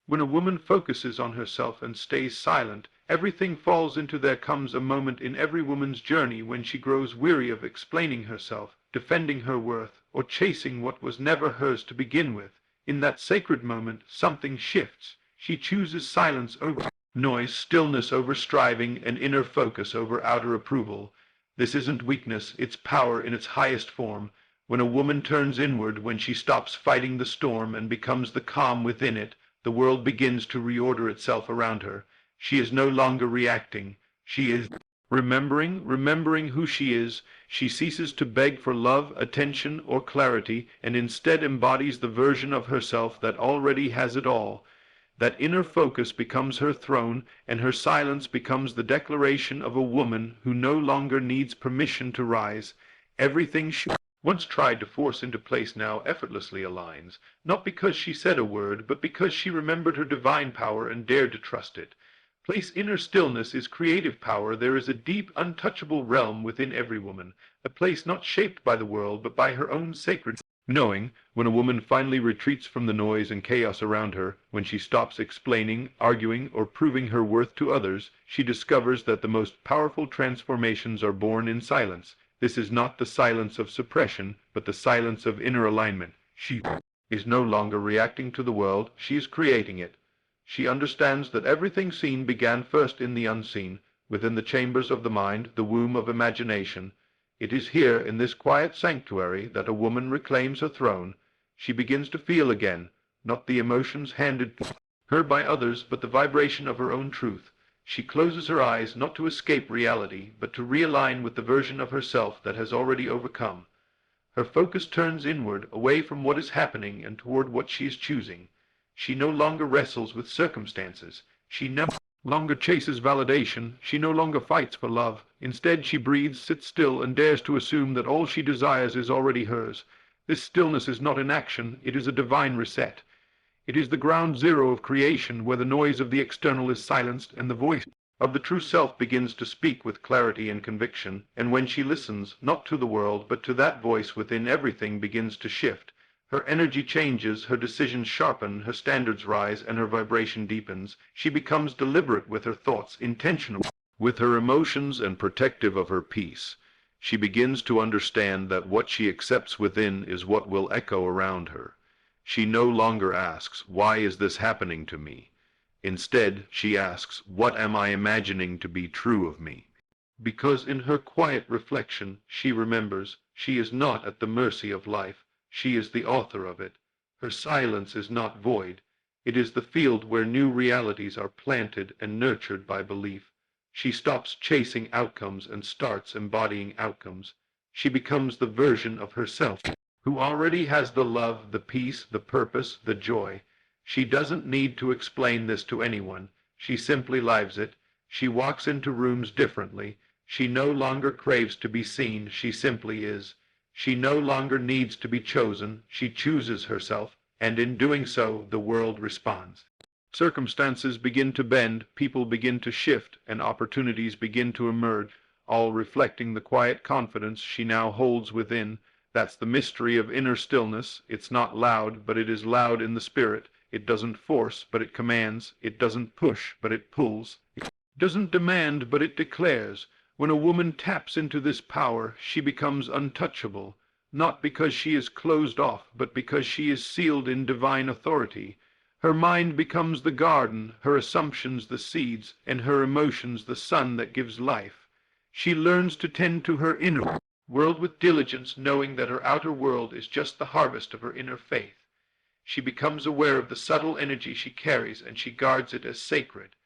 When a woman focuses on herself and stays silent, everything falls into. There comes a moment in every woman's journey when she grows weary of explaining herself, defending her worth, or chasing what was never hers to begin with. In that sacred moment, something shifts. She chooses silence over noise, stillness over striving, and inner focus over outer approval. This isn't weakness, it's power in its highest form. When a woman turns inward, when she stops fighting the storm and becomes the calm within it, the world begins to reorder itself around her. She is no longer reacting. She is remembering who she is. She ceases to beg for love, attention, or clarity, and instead embodies the version of herself that already has it all. That inner focus becomes her throne, and her silence becomes the declaration of a woman who no longer needs permission to rise. Everything she once tried to force into place now effortlessly aligns, not because she said a word, but because she remembered her divine power and dared to trust it. Place inner stillness is creative power. There is a deep, untouchable realm within every woman, a place not shaped by the world, but by her own sacred knowing. When a woman finally retreats from the noise and chaos around her, when she stops explaining, arguing, or proving her worth to others, she discovers that the most powerful transformations are born in silence. This is not the silence of suppression, but the silence of inner alignment. She is no longer reacting to the world, she is creating it. She understands that everything seen began first in the unseen, within the chambers of the mind, the womb of imagination. It is here, in this quiet sanctuary, that a woman reclaims her throne. She begins to feel again, not the emotions handed to her by others, but the vibration of her own truth. She closes her eyes not to escape reality, but to realign with the version of herself that has already overcome. Her focus turns inward, away from what is happening and toward what she is choosing. She no longer wrestles with circumstances. She no longer chases validation. She no longer fights for love. Instead, she breathes, sits still, and dares to assume that all she desires is already hers. This stillness is not inaction, it is a divine reset. It is the ground zero of creation, where the noise of the external is silenced and the voice of the true self begins to speak with clarity and conviction. And when she listens, not to the world, but to that voice within, everything begins to shift. Her energy changes, her decisions sharpen, her standards rise, and her vibration deepens. She becomes deliberate with her thoughts, intentional with her emotions, and protective of her peace. She begins to understand that what she accepts within is what will echo around her. She no longer asks, "Why is this happening to me?" Instead, she asks, "What am I imagining to be true of me?" Because in her quiet reflection, she remembers she is not at the mercy of life. She is the author of it. Her silence is not void. It is the field where new realities are planted and nurtured by belief. She stops chasing outcomes and starts embodying outcomes. She becomes the version of herself who already has the love, the peace, the purpose, the joy. She doesn't need to explain this to anyone. She simply lives it. She walks into rooms differently. She no longer craves to be seen. She simply is. She no longer needs to be chosen. She chooses herself, and in doing so, the world responds. Circumstances begin to bend, people begin to shift, and opportunities begin to emerge, all reflecting the quiet confidence she now holds within. That's the mystery of inner stillness. It's not loud, but it is loud in the spirit. It doesn't force, but it commands. It doesn't push, but it pulls. It doesn't demand, but it declares. When a woman taps into this power, she becomes untouchable, not because she is closed off, but because she is sealed in divine authority. Her mind becomes the garden, her assumptions the seeds, and her emotions the sun that gives life. She learns to tend to her inner world with diligence, knowing that her outer world is just the harvest of her inner faith. She becomes aware of the subtle energy she carries, and she guards it as sacred.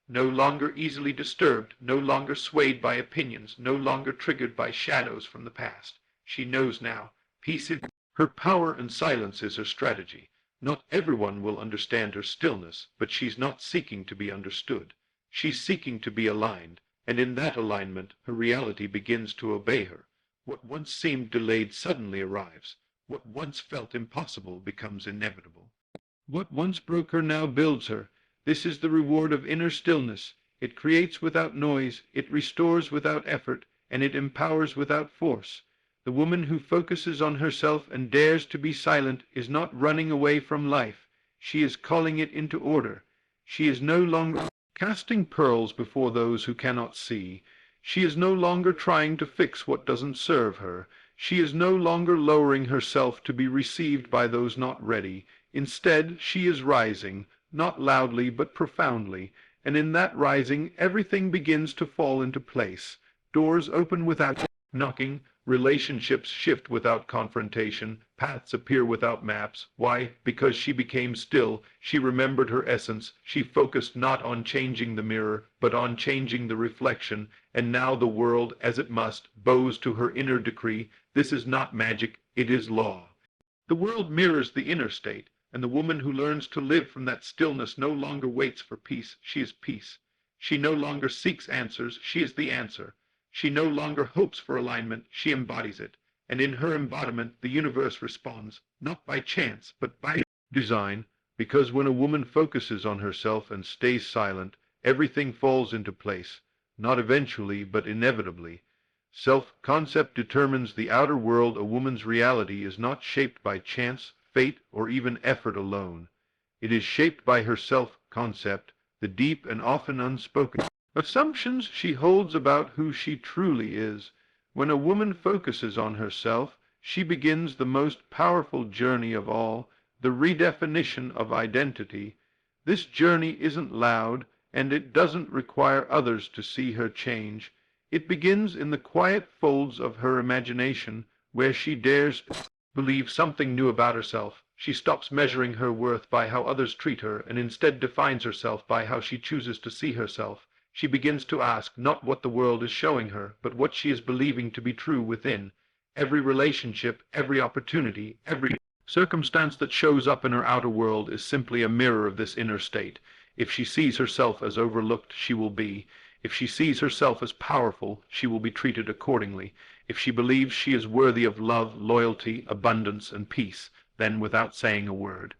No longer easily disturbed, no longer swayed by opinions, no longer triggered by shadows from the past. She knows now, peace is her power and silence is her strategy. Not everyone will understand her stillness, but she's not seeking to be understood. She's seeking to be aligned, and in that alignment her reality begins to obey her. What once seemed delayed suddenly arrives. What once felt impossible becomes inevitable. What once broke her now builds her. This is the reward of inner stillness. It creates without noise, it restores without effort, and it empowers without force. The woman who focuses on herself and dares to be silent is not running away from life. She is calling it into order. She is no longer casting pearls before those who cannot see. She is no longer trying to fix what doesn't serve her. She is no longer lowering herself to be received by those not ready. Instead, she is rising, not loudly but profoundly, and in that rising everything begins to fall into place. Doors open without knocking, relationships shift without confrontation, paths appear without maps. Why? Because she became still, she remembered her essence, she focused not on changing the mirror, but on changing the reflection, and now the world, as it must, bows to her inner decree. This is not magic, it is law. The world mirrors the inner state, and the woman who learns to live from that stillness no longer waits for peace, she is peace. She no longer seeks answers, she is the answer. She no longer hopes for alignment, she embodies it. And in her embodiment, the universe responds, not by chance, but by design, because when a woman focuses on herself and stays silent, everything falls into place, not eventually, but inevitably. Self-concept determines the outer world. A woman's reality is not shaped by chance, fate, or even effort alone. It is shaped by her self-concept, the deep and often unspoken assumptions she holds about who she truly is. When a woman focuses on herself, she begins the most powerful journey of all, the redefinition of identity. This journey isn't loud, and it doesn't require others to see her change. It begins in the quiet folds of her imagination, where she dares believe something new about herself. She stops measuring her worth by how others treat her, and instead defines herself by how she chooses to see herself. She begins to ask not what the world is showing her, but what she is believing to be true within. Every relationship, every opportunity, every circumstance that shows up in her outer world is simply a mirror of this inner state. If she sees herself as overlooked, she will be. If she sees herself as powerful, she will be treated accordingly. If she believes she is worthy of love, loyalty, abundance, and peace, then without saying a word,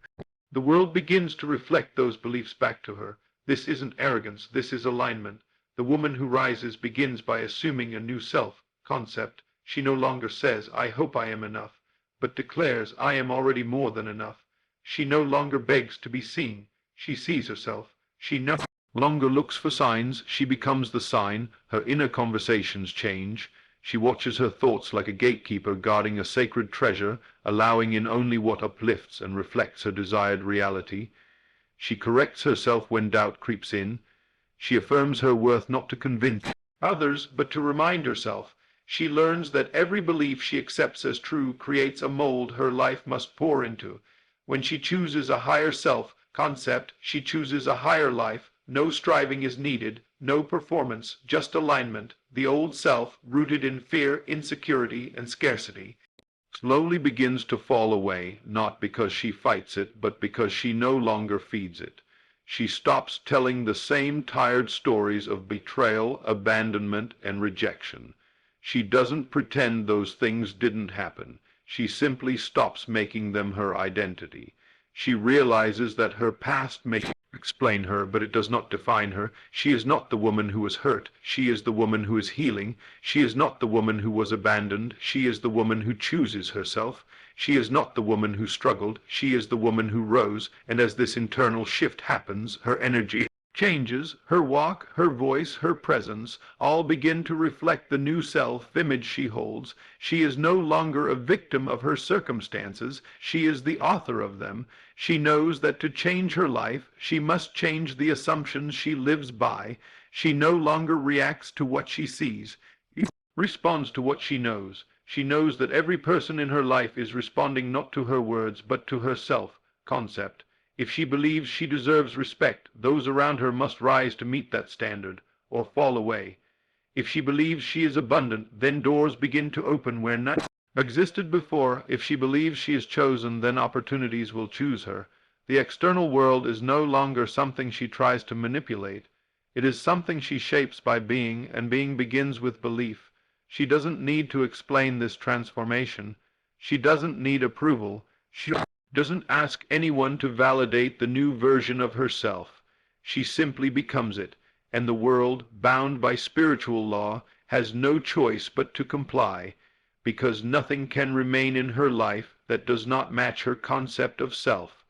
the world begins to reflect those beliefs back to her. This isn't arrogance, this is alignment. The woman who rises begins by assuming a new self-concept. She no longer says, I hope I am enough, but declares, I am already more than enough. She no longer begs to be seen. She sees herself. She no longer looks for signs. She becomes the sign. Her inner conversations change. She watches her thoughts like a gatekeeper guarding a sacred treasure, allowing in only what uplifts and reflects her desired reality. She corrects herself when doubt creeps in. She affirms her worth not to convince others, but to remind herself. She learns that every belief she accepts as true creates a mold her life must pour into. When she chooses a higher self-concept, she chooses a higher life. No striving is needed, no performance, just alignment. The old self, rooted in fear, insecurity, and scarcity, slowly begins to fall away, not because she fights it, but because she no longer feeds it. She stops telling the same tired stories of betrayal, abandonment, and rejection. She doesn't pretend those things didn't happen. She simply stops making them her identity. She realizes that her past may explain her, but it does not define her. She is not the woman who was hurt. She is the woman who is healing. She is not the woman who was abandoned. She is the woman who chooses herself. She is not the woman who struggled. She is the woman who rose, and as this internal shift happens, her energy changes. Her walk, her voice, her presence all begin to reflect the new self-image she holds. She is no longer a victim of her circumstances. She is the author of them. She knows that to change her life, she must change the assumptions she lives by. She no longer reacts to what she sees. She responds to what she knows. She knows that every person in her life is responding not to her words, but to her self-concept. If she believes she deserves respect, those around her must rise to meet that standard, or fall away. If she believes she is abundant, then doors begin to open where none existed before. If she believes she is chosen, then opportunities will choose her. The external world is no longer something she tries to manipulate. It is something she shapes by being, and being begins with belief. She doesn't need to explain this transformation. She doesn't need approval. She doesn't ask anyone to validate the new version of herself. She simply becomes it, and the world, bound by spiritual law, has no choice but to comply, because nothing can remain in her life that does not match her concept of self.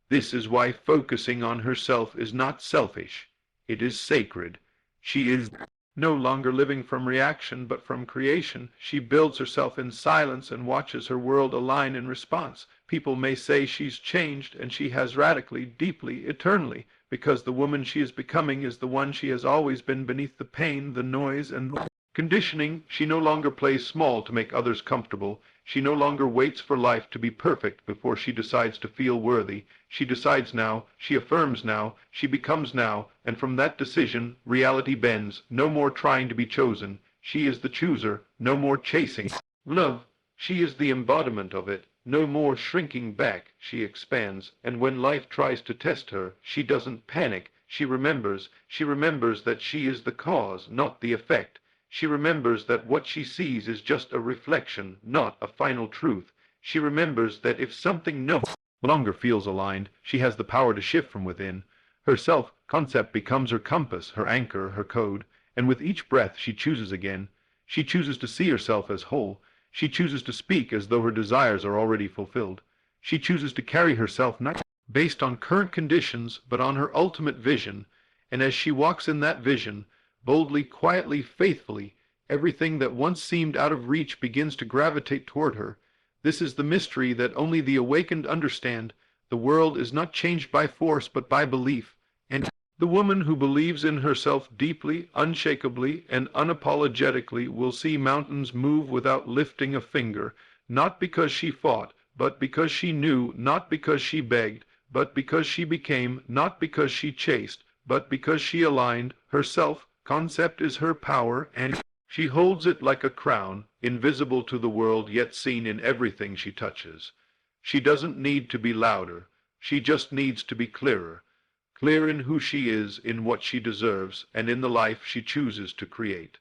This is why focusing on herself is not selfish. It is sacred. She is no longer living from reaction, but from creation. She builds herself in silence and watches her world align in response. People may say she's changed, and she has radically, deeply, eternally, because the woman she is becoming is the one she has always been beneath the pain, the noise, and the conditioning. She no longer plays small to make others comfortable. She no longer waits for life to be perfect before she decides to feel worthy. She decides now, she affirms now, she becomes now, and from that decision, reality bends. No more trying to be chosen. She is the chooser. No more chasing love. She is the embodiment of it. No more shrinking back. She expands, and when life tries to test her, she doesn't panic. She remembers that she is the cause, not the effect. She remembers that what she sees is just a reflection, not a final truth. She remembers that if something no longer feels aligned, she has the power to shift from within. Her self-concept becomes her compass, her anchor, her code, and with each breath she chooses again. She chooses to see herself as whole. She chooses to speak as though her desires are already fulfilled. She chooses to carry herself not based on current conditions, but on her ultimate vision. And as she walks in that vision, boldly, quietly, faithfully, everything that once seemed out of reach begins to gravitate toward her. This is the mystery that only the awakened understand. The world is not changed by force but by belief, and the woman who believes in herself deeply, unshakably, and unapologetically will see mountains move without lifting a finger, not because she fought, but because she knew, not because she begged, but because she became, not because she chased, but because she aligned. Herself concept is her power, and she holds it like a crown, invisible to the world yet seen in everything she touches. She doesn't need to be louder. She just needs to be clearer. Clear in who she is, in what she deserves, and in the life she chooses to create.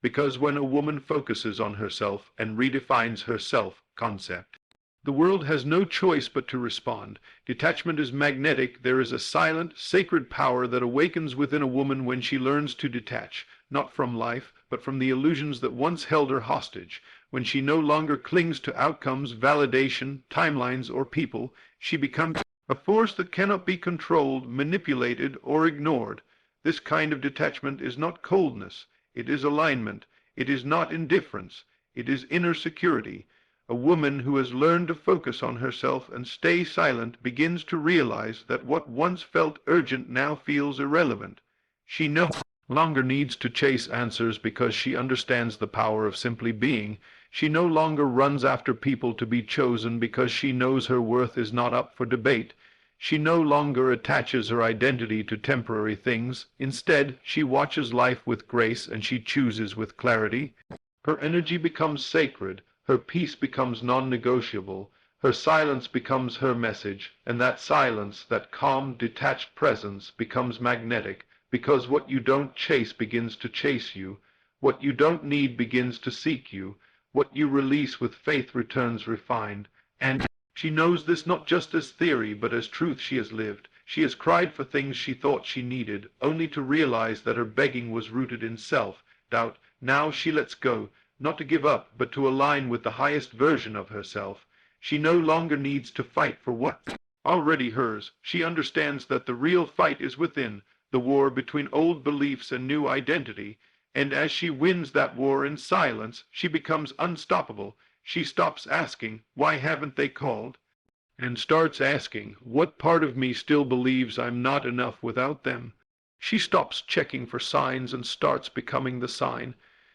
Because when a woman focuses on herself and redefines her self-concept, the world has no choice but to respond. Detachment is magnetic. There is a silent, sacred power that awakens within a woman when she learns to detach, not from life, but from the illusions that once held her hostage. When she no longer clings to outcomes, validation, timelines, or people, she becomes a force that cannot be controlled, manipulated, or ignored. This kind of detachment is not coldness. It is alignment. It is not indifference. It is inner security. A woman who has learned to focus on herself and stay silent begins to realize that what once felt urgent now feels irrelevant. She no longer needs to chase answers because she understands the power of simply being. She no longer runs after people to be chosen because she knows her worth is not up for debate. She no longer attaches her identity to temporary things. Instead, she watches life with grace and she chooses with clarity. Her energy becomes sacred. Her peace becomes non-negotiable. Her silence becomes her message, and that silence, that calm, detached presence, becomes magnetic, because what you don't chase begins to chase you. What you don't need begins to seek you. What you release with faith returns refined. And she knows this not just as theory, but as truth she has lived. She has cried for things she thought she needed, only to realize that her begging was rooted in self-doubt. Now she lets go, not to give up, but to align with the highest version of herself. She no longer needs to fight for what's already hers. She understands that the real fight is within, the war between old beliefs and new identity. And as she wins that war in silence, she becomes unstoppable. She stops asking, "Why haven't they called?" and starts asking, "What part of me still believes I'm not enough without them?" She stops checking for signs and starts becoming the sign.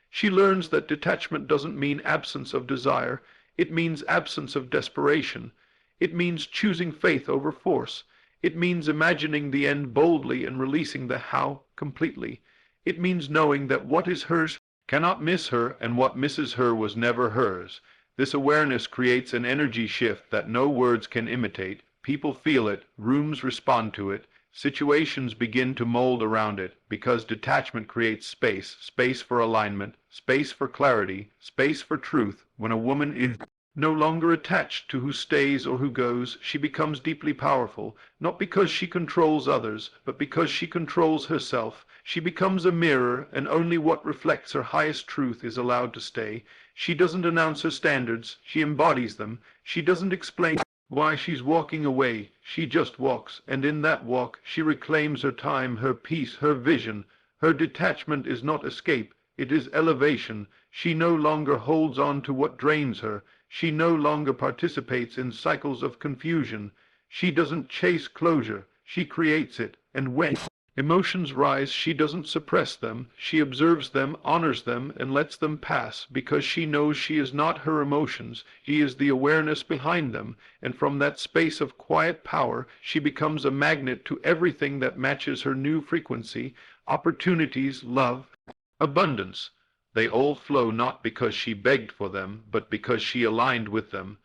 She learns that detachment doesn't mean absence of desire. It means absence of desperation. It means choosing faith over force. It means imagining the end boldly and releasing the how completely. It means knowing that what is hers cannot miss her, and what misses her was never hers. This awareness creates an energy shift that no words can imitate. People feel it, rooms respond to it, situations begin to mold around it, because detachment creates space, space for alignment, space for clarity, space for truth. When a woman is no longer attached to who stays or who goes, she becomes deeply powerful, not because she controls others, but because she controls herself. She becomes a mirror, and only what reflects her highest truth is allowed to stay. She doesn't announce her standards, she embodies them. She doesn't explain Why, she's walking away. She just walks, and in that walk she reclaims her time, her peace, her vision. Her detachment is not escape, it is elevation. She no longer holds on to what drains her. She no longer participates in cycles of confusion. She doesn't chase closure, she creates it. And when emotions rise, she doesn't suppress them. She observes them, honors them, and lets them pass, because she knows she is not her emotions, she is the awareness behind them, and from that space of quiet power she becomes a magnet to everything that matches her new frequency, opportunities, love, abundance. They all flow not because she begged for them, but because she aligned with them.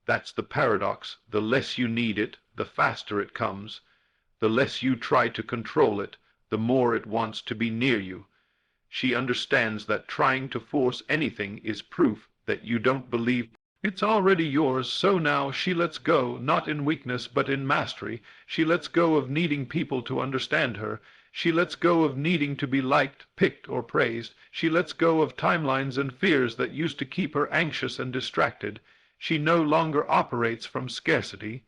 That's the paradox. The less you need it, the faster it comes. The less you try to control it, the more it wants to be near you. She understands that trying to force anything is proof that you don't believe it's already yours, so now she lets go, not in weakness but in mastery. She lets go of needing people to understand her. She lets go of needing to be liked, picked, or praised. She lets go of timelines and fears that used to keep her anxious and distracted. She no longer operates from scarcity.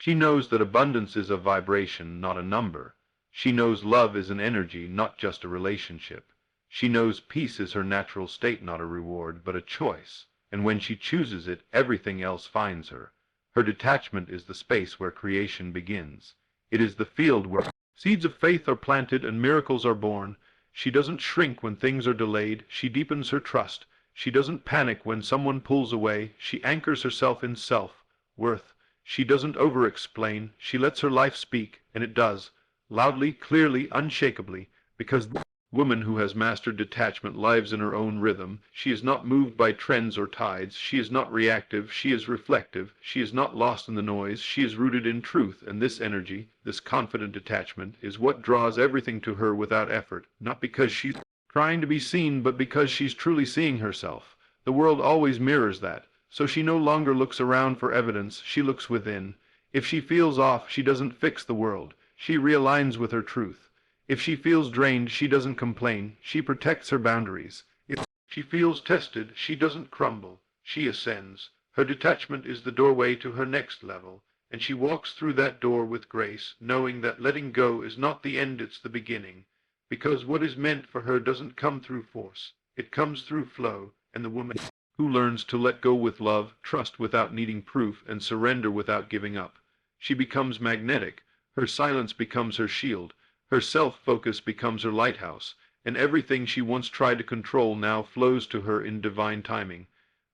She knows that abundance is a vibration, not a number. She knows love is an energy, not just a relationship. She knows peace is her natural state, not a reward, but a choice. And when she chooses it, everything else finds her. Her detachment is the space where creation begins. It is the field where seeds of faith are planted and miracles are born. She doesn't shrink when things are delayed. She deepens her trust. She doesn't panic when someone pulls away. She anchors herself in self, worth. She doesn't over-explain. She lets her life speak, and it does, loudly, clearly, unshakably, because the woman who has mastered detachment lives in her own rhythm. She is not moved by trends or tides. She is not reactive. She is reflective. She is not lost in the noise. She is rooted in truth, and this energy, this confident detachment, is what draws everything to her without effort, not because she's trying to be seen, but because she's truly seeing herself. The world always mirrors that. So she no longer looks around for evidence, she looks within. If she feels off, she doesn't fix the world. She realigns with her truth. If she feels drained, she doesn't complain. She protects her boundaries. If she feels tested, she doesn't crumble. She ascends. Her detachment is the doorway to her next level, and she walks through that door with grace, knowing that letting go is not the end, it's the beginning. Because what is meant for her doesn't come through force. It comes through flow, and the woman who learns to let go with love, trust without needing proof, and surrender without giving up. She becomes magnetic. Her silence becomes her shield. Her self-focus becomes her lighthouse, and everything she once tried to control now flows to her in divine timing.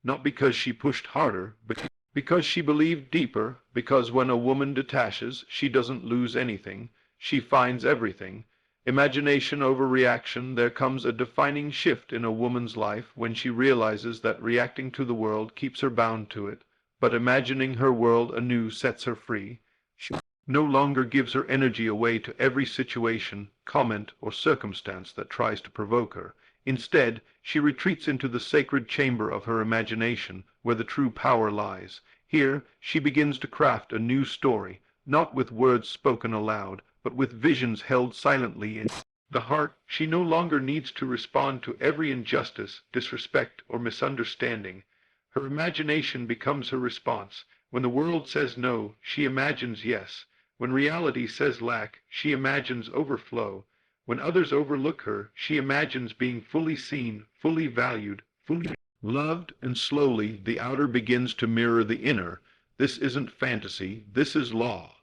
Not because she pushed harder, but because she believed deeper, because when a woman detaches, she doesn't lose anything. She finds everything. Imagination over reaction, there comes a defining shift in a woman's life when she realizes that reacting to the world keeps her bound to it, but imagining her world anew sets her free. She no longer gives her energy away to every situation, comment, or circumstance that tries to provoke her. Instead, she retreats into the sacred chamber of her imagination, where the true power lies. Here, she begins to craft a new story, not with words spoken aloud, but with visions held silently in the heart. She no longer needs to respond to every injustice, disrespect, or misunderstanding. Her imagination becomes her response. When the world says no, she imagines yes. When reality says lack, she imagines overflow. When others overlook her, she imagines being fully seen, fully valued, fully loved, and slowly the outer begins to mirror the inner. This isn't fantasy, this is law.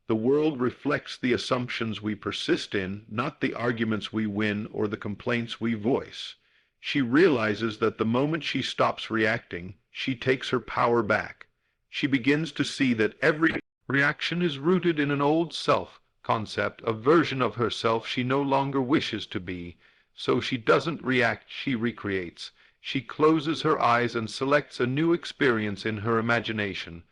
The world reflects the assumptions we persist in, not the arguments we win or the complaints we voice. She realizes that the moment she stops reacting, she takes her power back. She begins to see that every reaction is rooted in an old self concept, a version of herself she no longer wishes to be. So she doesn't react, she recreates. She closes her eyes and selects a new experience in her imagination.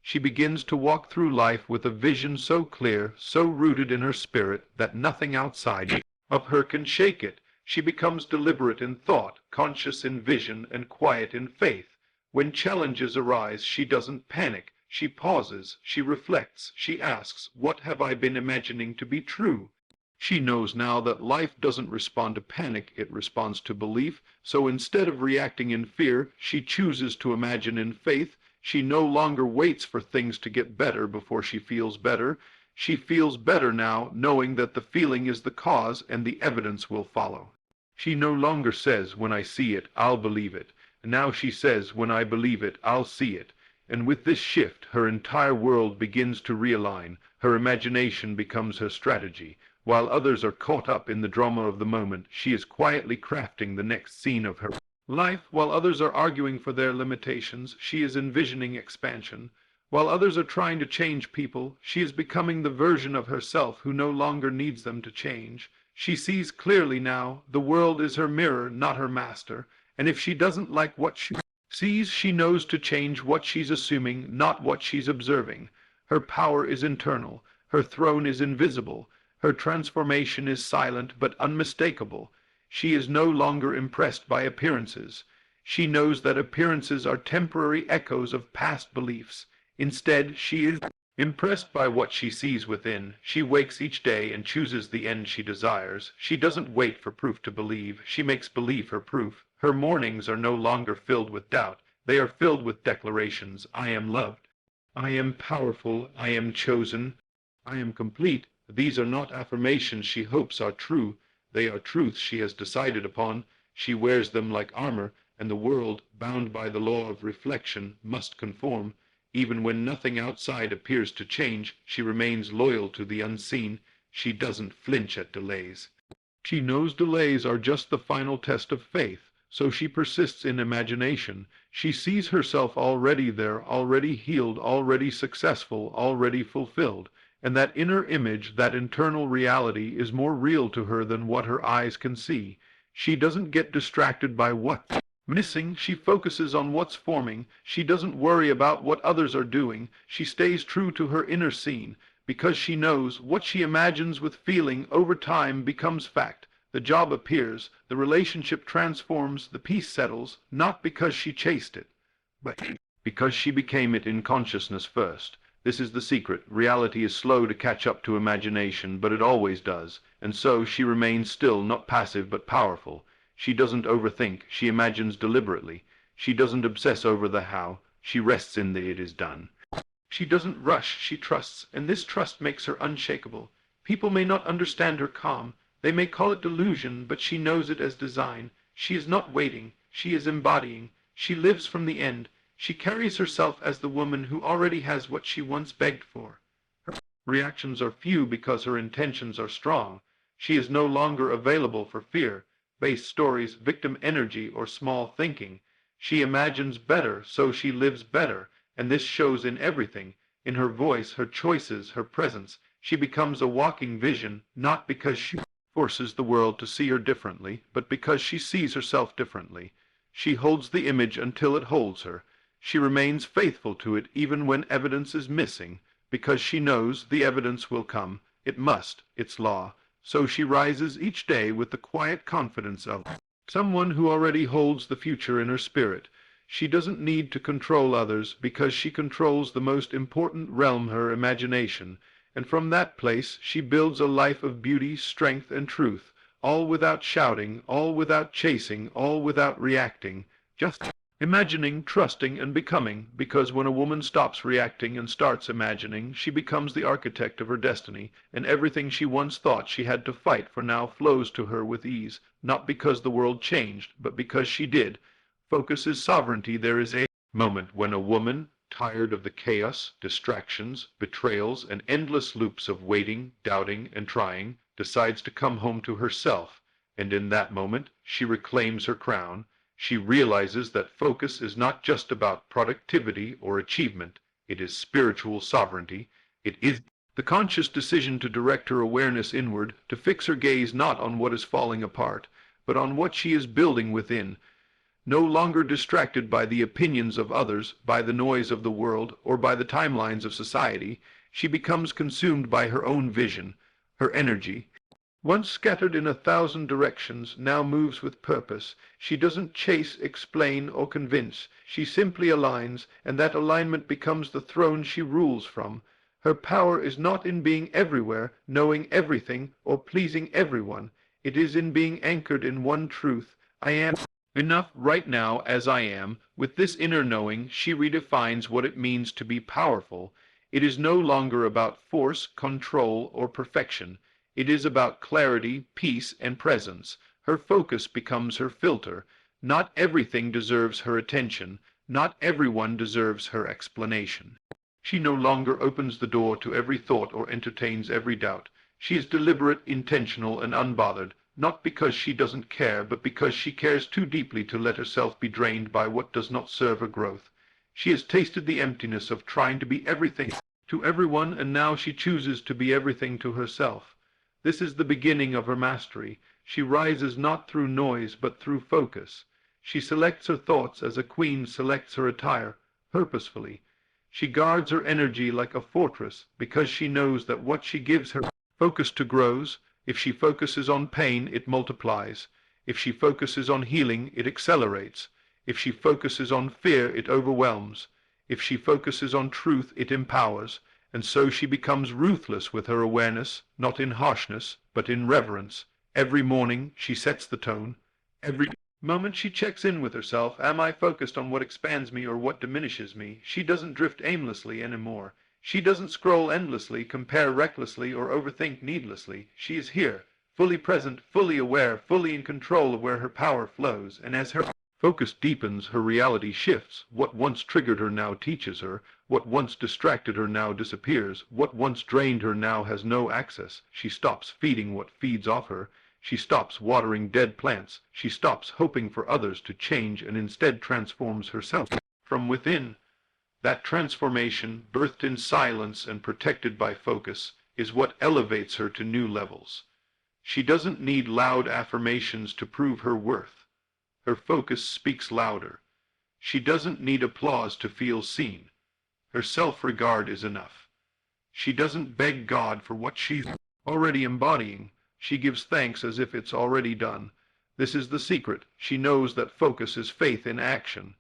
She begins to walk through life with a vision so clear, so rooted in her spirit, that nothing outside of her can shake it. She becomes deliberate in thought, conscious in vision, and quiet in faith. When challenges arise, she doesn't panic. She pauses, she reflects, she asks, what have I been imagining to be true? She knows now that life doesn't respond to panic, it responds to belief. So instead of reacting in fear, she chooses to imagine in faith. She no longer waits for things to get better before she feels better. She feels better now, knowing that the feeling is the cause and the evidence will follow. She no longer says, when I see it, I'll believe it. Now she says, when I believe it, I'll see it. And with this shift, her entire world begins to realign. Her imagination becomes her strategy. While others are caught up in the drama of the moment, she is quietly crafting the next scene of her life. While others are arguing for their limitations, she is envisioning expansion. While others are trying to change people, she is becoming the version of herself who no longer needs them to change. She sees clearly now, the world is her mirror, not her master, and if she doesn't like what she sees, she knows to change what she's assuming, not what she's observing. Her power is internal, her throne is invisible, her transformation is silent but unmistakable. She is no longer impressed by appearances. She knows that appearances are temporary echoes of past beliefs. Instead, she is impressed by what she sees within. She wakes each day and chooses the end she desires. She doesn't wait for proof to believe. She makes belief her proof. Her mornings are no longer filled with doubt. They are filled with declarations. I am loved. I am powerful. I am chosen. I am complete. These are not affirmations she hopes are true. They are truths she has decided upon. She wears them like armor, and the world, bound by the law of reflection, must conform. Even when nothing outside appears to change, she remains loyal to the unseen. She doesn't flinch at delays. She knows delays are just the final test of faith, so she persists in imagination. She sees herself already there, already healed, already successful, already fulfilled. And that inner image, that internal reality, is more real to her than what her eyes can see. She doesn't get distracted by what's missing. She focuses on what's forming. She doesn't worry about what others are doing. She stays true to her inner scene, because she knows what she imagines with feeling over time becomes fact. The job appears, the relationship transforms, the peace settles, not because she chased it, but because she became it in consciousness first. This is the secret. Reality is slow to catch up to imagination, but it always does. And so she remains still, not passive but powerful. She doesn't overthink. She imagines deliberately. She doesn't obsess over the how. She rests in the it is done. She doesn't rush. She trusts, and this trust makes her unshakable. People may not understand her calm. They may call it delusion, but she knows it as design. She is not waiting. She is embodying. She lives from the end. She carries herself as the woman who already has what she once begged for. Her reactions are few because her intentions are strong. She is no longer available for fear, base stories, victim energy, or small thinking. She imagines better, so she lives better, and this shows in everything, in her voice, her choices, her presence. She becomes a walking vision, not because she forces the world to see her differently, but because she sees herself differently. She holds the image until it holds her. She remains faithful to it even when evidence is missing, because she knows the evidence will come. It must, it's law. So she rises each day with the quiet confidence of someone who already holds the future in her spirit. She doesn't need to control others because she controls the most important realm, her imagination, and from that place she builds a life of beauty, strength, and truth, all without shouting, all without chasing, all without reacting, just imagining, trusting, and becoming, because when a woman stops reacting and starts imagining, she becomes the architect of her destiny, and everything she once thought she had to fight for now flows to her with ease, not because the world changed, but because she did. Focus is sovereignty. There is a moment when a woman, tired of the chaos, distractions, betrayals, and endless loops of waiting, doubting, and trying, decides to come home to herself, and in that moment she reclaims her crown. She realizes that focus is not just about productivity or achievement. It is spiritual sovereignty. It is the conscious decision to direct her awareness inward, to fix her gaze not on what is falling apart, but on what she is building within. No longer distracted by the opinions of others, by the noise of the world, or by the timelines of society, she becomes consumed by her own vision. Her energy, once scattered in 1,000 directions, now moves with purpose. She doesn't chase, explain, or convince. She simply aligns, and that alignment becomes the throne she rules from. Her power is not in being everywhere, knowing everything, or pleasing everyone. It is in being anchored in one truth. I am Enough right now as I am. With this inner knowing, she redefines what it means to be powerful. It is no longer about force, control, or perfection. It is about clarity, peace, and presence. Her focus becomes her filter. Not everything deserves her attention. Not everyone deserves her explanation. She no longer opens the door to every thought or entertains every doubt. She is deliberate, intentional, and unbothered, not because she doesn't care, but because she cares too deeply to let herself be drained by what does not serve her growth. She has tasted the emptiness of trying to be everything to everyone, and now she chooses to be everything to herself. This is the beginning of her mastery. She rises not through noise, but through focus. She selects her thoughts as a queen selects her attire, purposefully. She guards her energy like a fortress, because she knows that what she gives her focus to grows. If she focuses on pain, it multiplies. If she focuses on healing, it accelerates. If she focuses on fear, it overwhelms. If she focuses on truth, it empowers. And so she becomes ruthless with her awareness, not in harshness, but in reverence. Every morning she sets the tone. Every moment she checks in with herself, am I focused on what expands me or what diminishes me? She doesn't drift aimlessly anymore. She doesn't scroll endlessly, compare recklessly, or overthink needlessly. She is here, fully present, fully aware, fully in control of where her power flows, and as her focus deepens, her reality shifts. What once triggered her now teaches her. What once distracted her now disappears. What once drained her now has no access. She stops feeding what feeds off her. She stops watering dead plants. She stops hoping for others to change and instead transforms herself from within. That transformation, birthed in silence and protected by focus, is what elevates her to new levels. She doesn't need loud affirmations to prove her worth. Her focus speaks louder. She doesn't need applause to feel seen. Her self-regard is enough. She doesn't beg God for what she's already embodying. She gives thanks as if it's already done. This is the secret. She knows that focus is faith in action.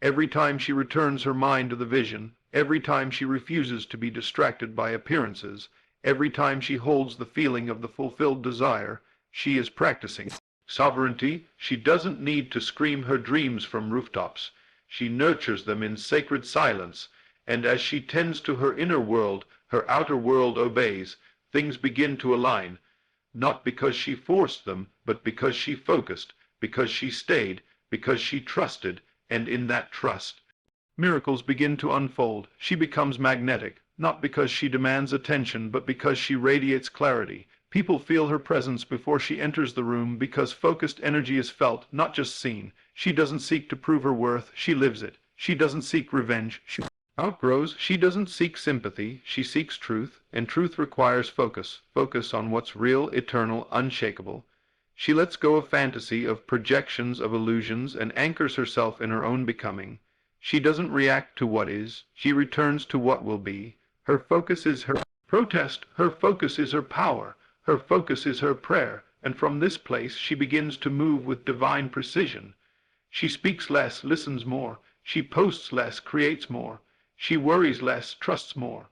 Every time she returns her mind to the vision, every time she refuses to be distracted by appearances, every time she holds the feeling of the fulfilled desire, she is practicing sovereignty. She doesn't need to scream her dreams from rooftops. She nurtures them in sacred silence, and as she tends to her inner world, her outer world obeys. Things begin to align, not because she forced them, but because she focused, because she stayed, because she trusted, and in that trust, miracles begin to unfold. She becomes magnetic, not because she demands attention, but because she radiates clarity. People feel her presence before she enters the room because focused energy is felt, not just seen. She doesn't seek to prove her worth, she lives it. She doesn't seek revenge, she outgrows. She doesn't seek sympathy, she seeks truth, and truth requires focus. Focus on what's real, eternal, unshakable. She lets go of fantasy, of projections, of illusions, and anchors herself in her own becoming. She doesn't react to what is, she returns to what will be. Her focus is her protest, her focus is her power, her focus is her prayer, and from this place she begins to move with divine precision. She speaks less, listens more. She posts less, creates more. She worries less, trusts more.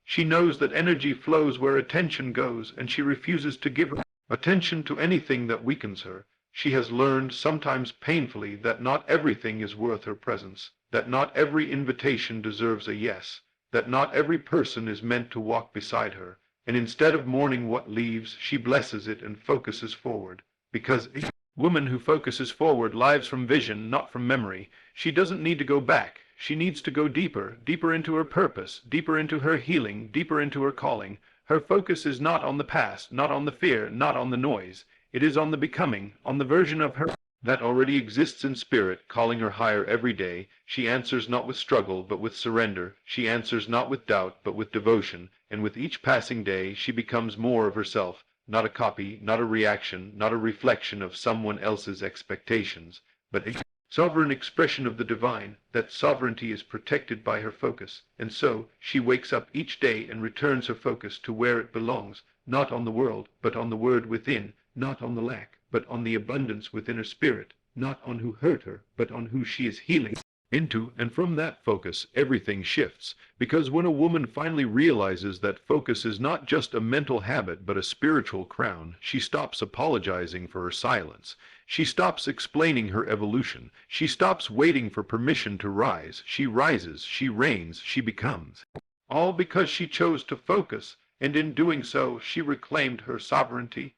She knows that energy flows where attention goes, and she refuses to give attention to anything that weakens her. She has learned, sometimes painfully, that not everything is worth her presence, that not every invitation deserves a yes, that not every person is meant to walk beside her, and instead of mourning what leaves, she blesses it and focuses forward. Because a woman who focuses forward lives from vision, not from memory. She doesn't need to go back. She needs to go deeper, deeper into her purpose, deeper into her healing, deeper into her calling. Her focus is not on the past, not on the fear, not on the noise. It is on the becoming, on the version of her that already exists in spirit, calling her higher every day. She answers not with struggle, but with surrender. She answers not with doubt, but with devotion. And with each passing day, she becomes more of herself, not a copy, not a reaction, not a reflection of someone else's expectations, but a sovereign expression of the divine. That sovereignty is protected by her focus, and so she wakes up each day and returns her focus to where it belongs, not on the world, but on the word within, not on the lack, but on the abundance within her spirit, not on who hurt her, but on who she is healing. Into and from that focus, everything shifts, because when a woman finally realizes that focus is not just a mental habit but a spiritual crown, she stops apologizing for her silence. She stops explaining her evolution. She stops waiting for permission to rise. She rises, she reigns, she becomes. All because she chose to focus, and in doing so, she reclaimed her sovereignty.